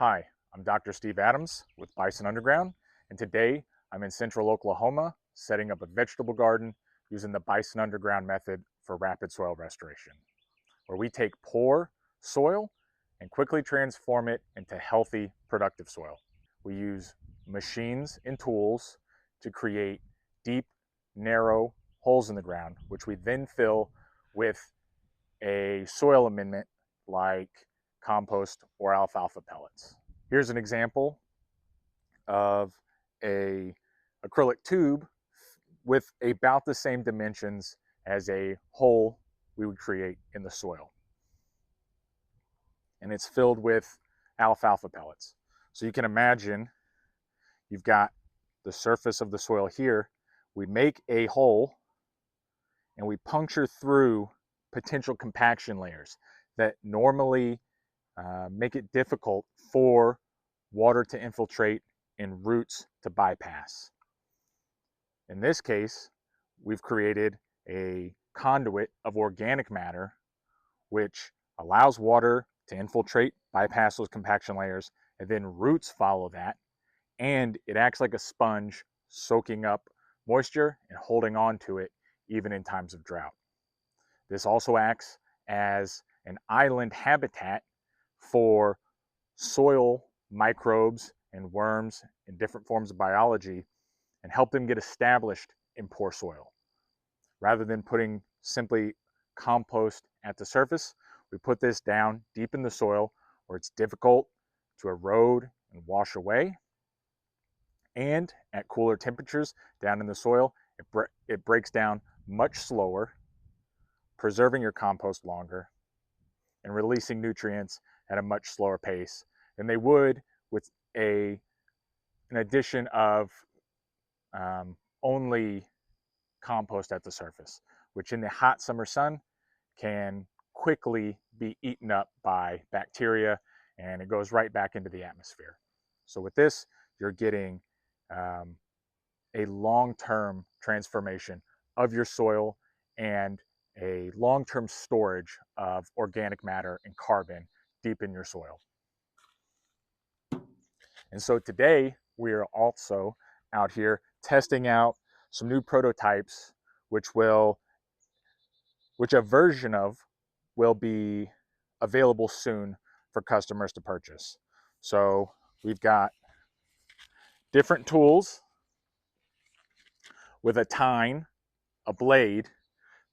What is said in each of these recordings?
Hi, I'm Dr. Steve Adams with Bison Underground, and today I'm in central Oklahoma setting up a vegetable garden using the Bison Underground method for rapid soil restoration, where we take poor soil and quickly transform it into healthy, productive soil. We use machines and tools to create deep, narrow holes in the ground, which we then fill with a soil amendment like compost or alfalfa pellets. Here's an example of a acrylic tube with about the same dimensions as a hole we would create in the soil. And it's filled with alfalfa pellets. So you can imagine you've got the surface of the soil here. We make a hole and we puncture through potential compaction layers that normally make it difficult for water to infiltrate and roots to bypass. In this case, we've created a conduit of organic matter which allows water to infiltrate, bypass those compaction layers, and then roots follow that, and it acts like a sponge, soaking up moisture and holding on to it even in times of drought. This also acts as an island habitat for soil microbes and worms and different forms of biology and help them get established in poor soil. Rather than putting simply compost at the surface, we put this down deep in the soil where it's difficult to erode and wash away. And at cooler temperatures down in the soil, it breaks down much slower, preserving your compost longer and releasing nutrients at a much slower pace than they would with an addition of only compost at the surface, which in the hot summer sun can quickly be eaten up by bacteria and it goes right back into the atmosphere. So with this, you're getting a long-term transformation of your soil and a long-term storage of organic matter and carbon deep in your soil. And so today we are also out here testing out some new prototypes which a version of will be available soon for customers to purchase. So we've got different tools with a tine, a blade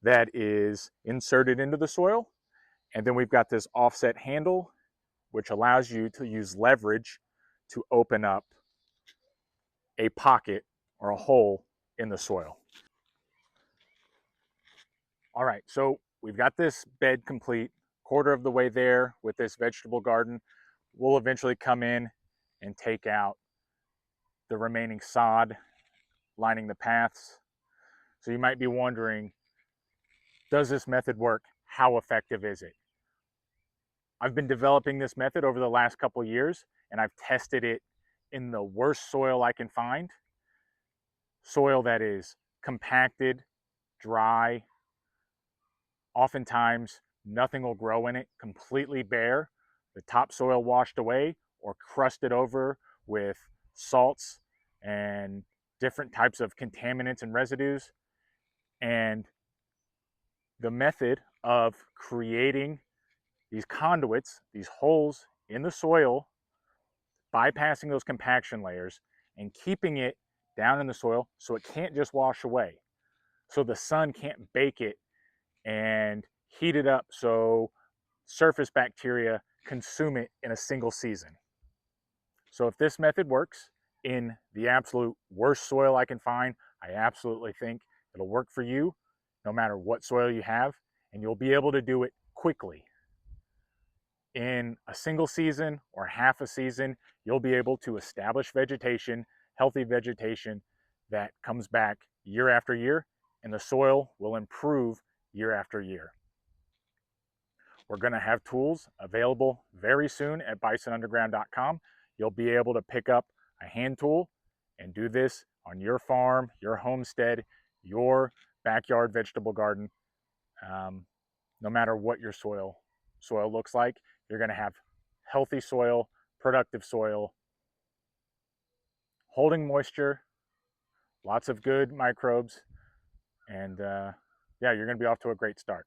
that is inserted into the soil. And then we've got this offset handle, which allows you to use leverage to open up a pocket or a hole in the soil. All right, so we've got this bed complete, quarter of the way there with this vegetable garden. We'll eventually come in and take out the remaining sod lining the paths. So you might be wondering, does this method work? How effective is it? I've been developing this method over the last couple of years, and I've tested it in the worst soil I can find. Soil that is compacted, dry, oftentimes nothing will grow in it, completely bare, the topsoil washed away or crusted over with salts and different types of contaminants and residues. And the method of creating these conduits, these holes in the soil, bypassing those compaction layers and keeping it down in the soil so it can't just wash away. So the sun can't bake it and heat it up so surface bacteria consume it in a single season. So if this method works in the absolute worst soil I can find, I absolutely think it'll work for you no matter what soil you have, and you'll be able to do it quickly. In a single season or half a season, you'll be able to establish vegetation, healthy vegetation that comes back year after year, and the soil will improve year after year. We're going to have tools available very soon at bisonunderground.com. You'll be able to pick up a hand tool and do this on your farm, your homestead, your backyard vegetable garden. No matter what your soil looks like, you're going to have healthy soil productive soil, holding moisture, lots of good microbes, and yeah, you're going to be off to a great start.